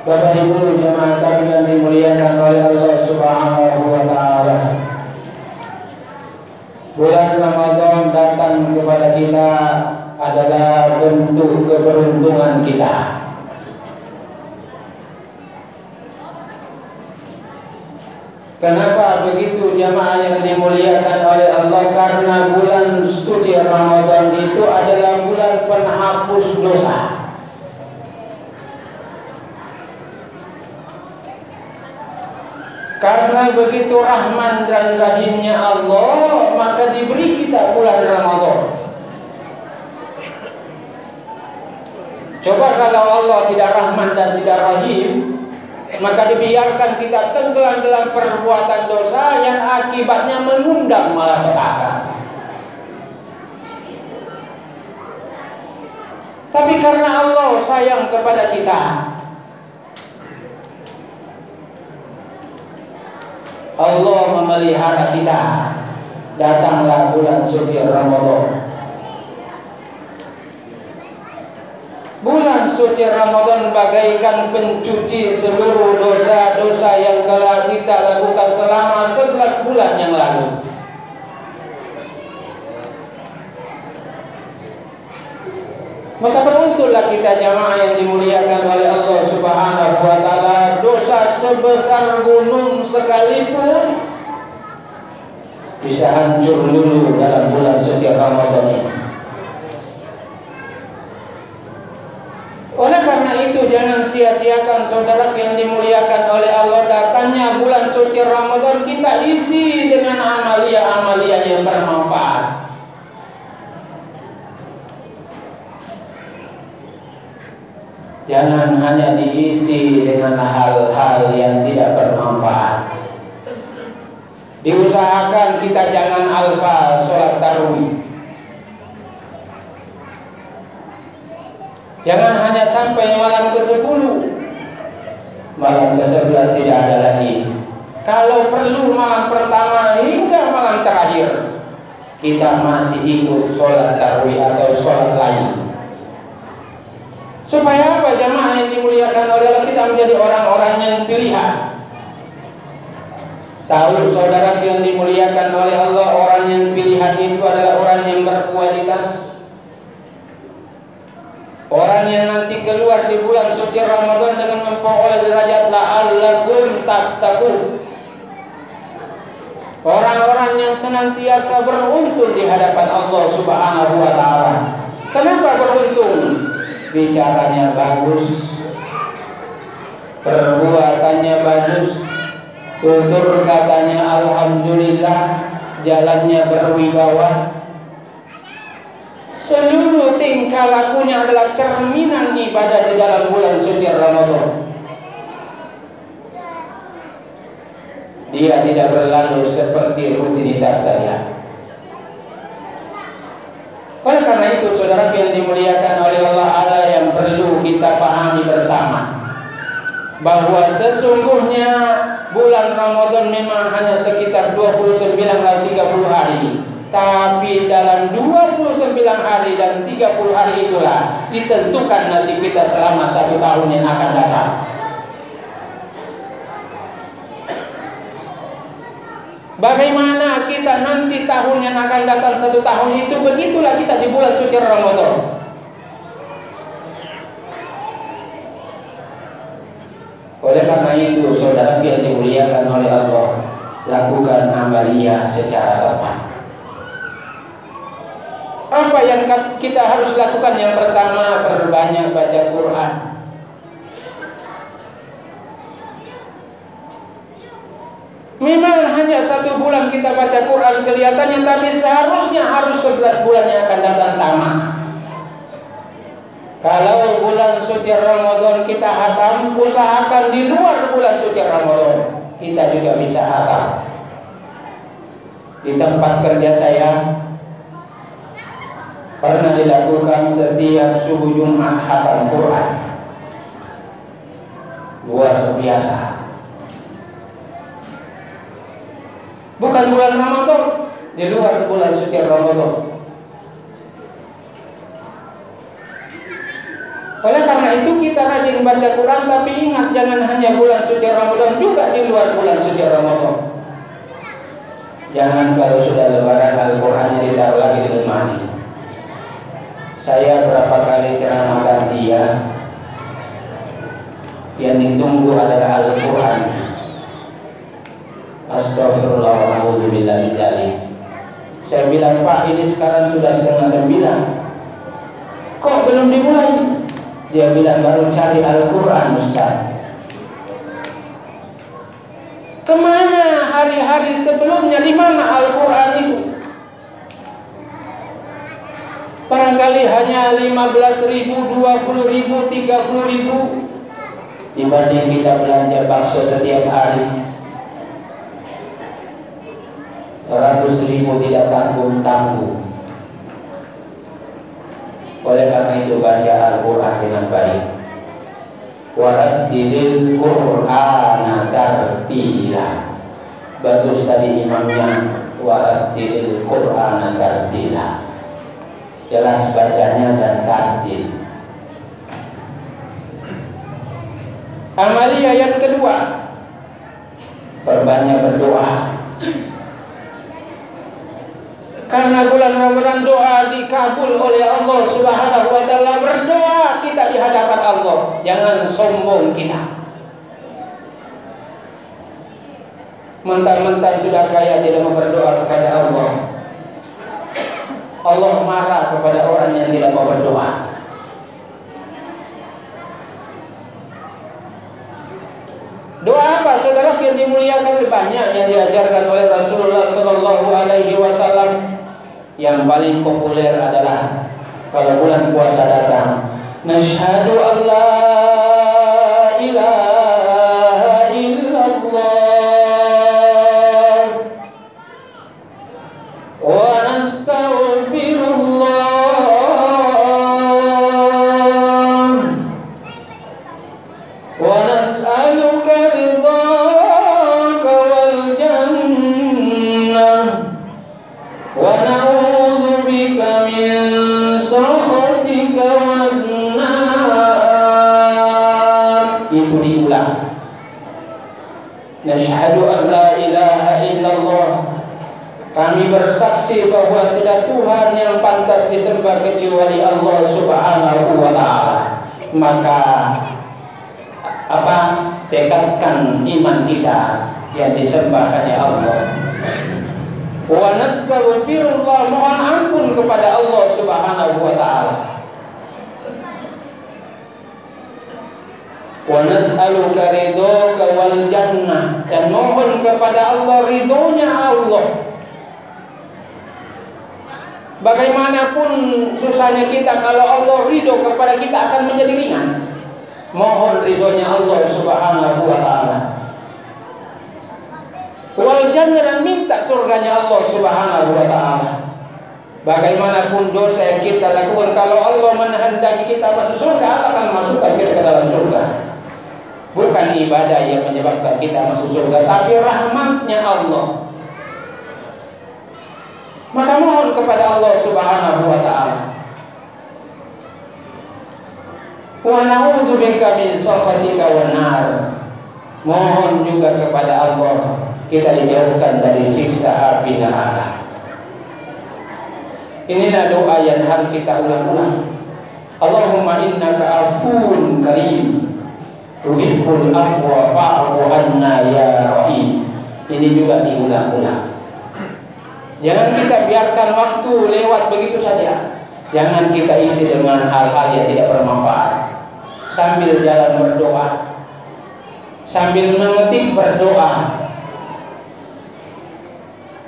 Bapak Ibu jemaah taklim yang dimuliakan oleh Allah Subhanahu wa taala. Bulan Ramadan datang kepada kita adalah bentuk keberuntungan kita. Kenapa begitu jemaah yang dimuliakan oleh Allah? Karena bulan suci Ramadan itu adalah bulan penghapus dosa. Karena begitu rahman dan rahimnya Allah, maka diberi kita bulan Ramadan. Coba kalau Allah tidak rahman dan tidak rahim, maka dibiarkan kita tenggelam dalam perbuatan dosa yang akibatnya mengundang malapetaka. Tapi karena Allah sayang kepada kita, Allah memelihara kita. Datanglah bulan suci Ramadan. Bulan suci Ramadan bagaikan pencuci seluruh dosa-dosa yang telah kita lakukan selama 11 bulan yang lalu. Maka beruntunglah kita jamaah yang dimuliakan oleh Allah Subhanahu wa taala. Dosa sebesar gunung sekalipun bisa hancur luluh dalam bulan suci Ramadan ini. Oleh karena itu jangan sia-siakan saudara yang dimuliakan oleh Allah, datangnya bulan suci Ramadan kita isi dengan amalia-amalia yang bermanfaat. Jangan hanya diisi dengan hal-hal yang tidak bermanfaat. Diusahakan kita jangan alfa sholat tarawih. Jangan hanya sampai malam ke-10, malam ke-11 tidak ada lagi. Kalau perlu malam pertama hingga malam terakhir kita masih ikut sholat tarawih atau sholat lain. Supaya apa jamaah yang dimuliakan oleh Allah, kita menjadi orang-orang yang pilihan. Tahu saudara yang dimuliakan oleh Allah, orang yang pilihan itu adalah orang yang berkualitas. Orang yang nanti keluar di bulan suci Ramadan dengan memperoleh derajat la'allakum tattaqun. Orang-orang yang senantiasa beruntung di hadapan Allah Subhanahu wa taala. Kenapa beruntung? Bicaranya bagus, perbuatannya bagus, tutur katanya alhamdulillah, jalannya berwibawa. Seluruh tingkah lakunya adalah cerminan ibadah di dalam bulan suci Ramadan. Dia tidak berlalu seperti rutinitas saja. Oleh karena itu saudara yang dimuliakan oleh Allah, ada yang perlu kita pahami bersama, bahwa sesungguhnya bulan Ramadan memang hanya sekitar 29 atau 30 hari. Tapi dalam 29 hari dan 30 hari itulah ditentukan nasib kita selama 1 tahun yang akan datang. Bagaimana kita nanti tahun yang akan datang 1 tahun itu, begitulah kita di bulan suci Ramadan. Oleh karena itu saudara yang dimuliakan oleh Allah, lakukan amalia secara tepat. Apa yang kita harus lakukan? Yang pertama, perbanyak baca Quran. Memang hanya 1 bulan kita baca Quran kelihatannya, tapi seharusnya harus 11 bulan yang akan datang sama. Kalau bulan suci Ramadan kita hatam, usahakan di luar bulan suci Ramadan kita juga bisa hatam. Di tempat kerja saya pernah dilakukan setiap subuh Jumat hatam Quran. Luar biasa. Bukan bulan Ramadan, di luar bulan suci Ramadan. Oleh karena itu kita rajin baca Quran, tapi ingat jangan hanya bulan suci Ramadan, juga di luar bulan suci Ramadan. Jangan kalau sudah lebaran Al-Qurannya ditaruh lagi di lemari. Saya berapa kali ceramah ganti ya, yang ditunggu adalah Al-Quran. Astagfirullahaladzim. Saya bilang, Pak, ini sekarang sudah 8:30. Kok belum dimulai? Dia bilang, baru cari Al-Quran, Ustaz. Kemana hari-hari sebelumnya? Di mana Al-Quran itu? Barangkali hanya 15.000, 20.000, 30.000 dibanding kita belanja bakso setiap hari. 100.000 tidak tanggung-tanggung. Oleh karena itu baca Al-Quran dengan baik. Warattilil Qur'ana tartila. Bagus tadi imamnya, warattilil Qur'ana tartila. Jelas bacanya dan tartil. Amalia yang kedua, perbanyak berdoa. Karena bulan Ramadan doa dikabul oleh Allah Subhanahu wa taala. Berdoa kita di hadapan Allah, jangan sombong kita. Mentang-mentang sudah kaya tidak mau berdoa kepada Allah. Allah marah kepada orang yang tidak mau berdoa. Doa apa, saudara yang dimuliakan? Banyak yang diajarkan oleh Rasulullah Sallallahu Alaihi Wasallam. Yang paling populer adalah kalau bulan puasa datang, Nashhadu an la ilaha illallah wa nastaghfirullah wa nas'aluka ridhaka wal jannah wa na'udzu bika min sakhatika wan nar. Itu diulang. Nashhadu an la ilaha illallah. Kami bersaksi bahwa tidak Tuhan yang pantas disembah kecuali Allah Subhanahu wa taala. Maka tekadkan iman kita yang disembah hanya Allah. Wa nastaghfirullah, mohon ampun kepada Allah Subhanahu wa taala. Wa nas'aluka ridhaka wal jannah, dan mohon kepada Allah ridhonya Allah. Bagaimanapun susahnya kita, kalau Allah ridho kepada kita akan menjadi ringan. Mohon ridhonya Allah Subhanahu wa taala. Wal jannah, dan minta surganya Allah Subhanahu wa taala. Bagaimanapun dosa yang kita lakukan, kalau Allah menghendaki kita masuk surga, Allah akan masukkan kita ke dalam surga. Bukan ibadah yang menyebabkan kita masuk surga, tapi rahmatnya Allah. Maka mohon kepada Allah Subhanahu wa taala. Wa na'udzu bika min sakhatika wan nar. Mohon juga kepada Allah kita dijauhkan dari siksa api neraka. Inilah doa yang harus kita ulang-ulang. Allahumma innaka afuwun karim, tuhibbul afwa fa'fu anna ya rahim. Ini juga diulang-ulang. Jangan kita biarkan waktu lewat begitu saja. Jangan kita isi dengan hal-hal yang tidak bermanfaat. Sambil jalan berdoa, sambil mengetik berdoa,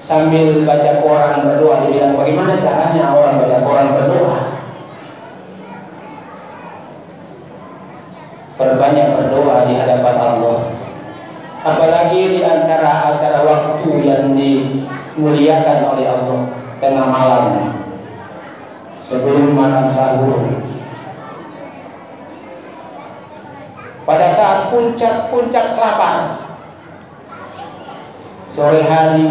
sambil baca koran berdoa. Dibilang bagaimana caranya orang baca koran berdoa? Perbanyak berdoa di hadapan Allah. Apalagi di antara waktu yang dimuliakan oleh Allah, tengah malam sebelum makan sahur, pada saat puncak lapar, sore hari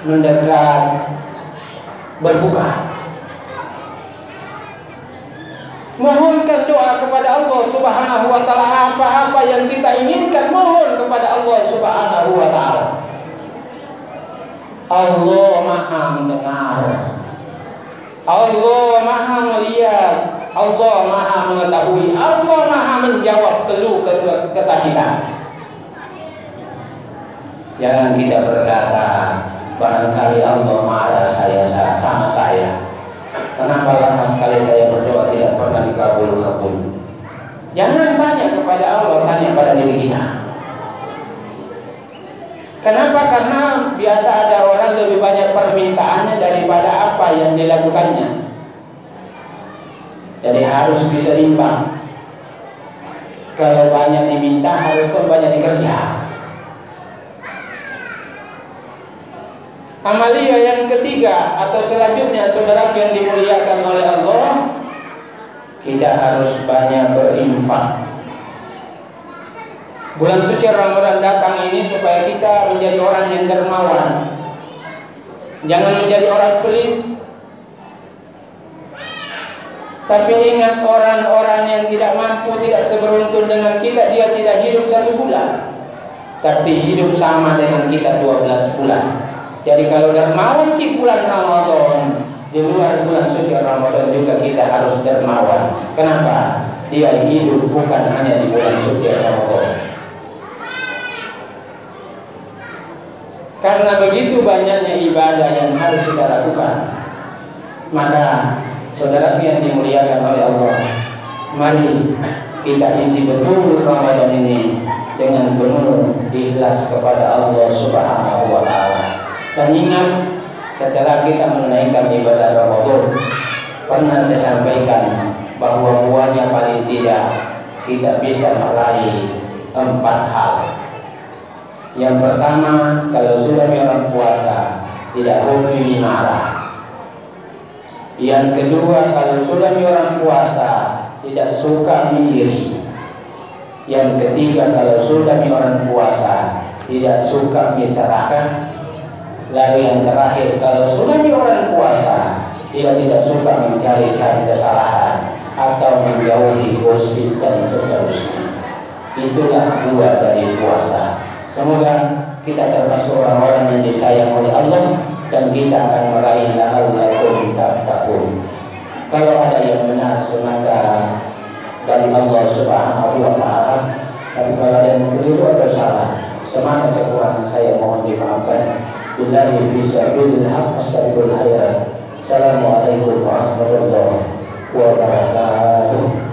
mendekat berbuka. Mohonkan doa kepada Allah Subhanahu wa taala, apa-apa yang kita inginkan mohon kepada Allah Subhanahu wa taala. Allah Maha mendengar, Allah Maha melihat, Allah Maha mengetahui, Allah Maha menjawab keluh kesakitan. Jangan kita berkata, barangkali Allah marah sama saya. Kenapa lama sekali saya berdoa tidak pernah dikabul-kabul? Jangan tanya kepada Allah, tanya pada diri kita. Kenapa? Karena biasa ada orang lebih banyak permintaannya daripada apa yang dilakukannya. Jadi harus bisa imbang. Kalau banyak diminta, harus pun banyak dikerja. Amalia yang ketiga atau selanjutnya, saudara yang dimuliakan oleh Allah, kita harus banyak berinfak. Bulan suci Ramadan datang ini supaya kita menjadi orang yang dermawan. Jangan menjadi orang pelit. Tapi ingat, orang-orang yang tidak mampu, tidak seberuntung dengan kita, dia tidak hidup 1 bulan, tapi hidup sama dengan kita 12 bulan. Jadi kalau dermawan di bulan Ramadan, di luar bulan suci Ramadan juga kita harus dermawan. Kenapa? Dia hidup bukan hanya di bulan suci Ramadan. Karena begitu banyaknya ibadah yang harus kita lakukan, maka saudara yang dimuliakan oleh Allah, mari kita isi betul Ramadan ini dengan penuh ikhlas kepada Allah Subhanahu wa taala. Dan ingat, setelah kita menunaikan ibadah Ramadan, pernah saya sampaikan bahwa buahnya paling tidak kita bisa meraih 4 hal. Yang pertama, kalau sudah orang puasa, tidak hobi marah. Yang kedua, kalau sudah orang puasa, tidak suka iri. Yang ketiga, kalau sudah orang puasa, tidak suka misalkan. Lalu yang terakhir, kalau sudah orang puasa, dia tidak suka mencari-cari kesalahan atau menjauhi gosip dan seterusnya. Itulah buah dari puasa. Semoga kita termasuk orang-orang yang disayang oleh Allah dan kita akan meraih la'allakum tattaqun. Kalau ada yang benar semata dari Allah Subhanahu wa taala, tapi kalau ada yang keliru atau salah, semata kekurangan saya mohon dimaafkan. Billahi fi sabilil haq astagfirul khairan. Assalamualaikum warahmatullahi wabarakatuh.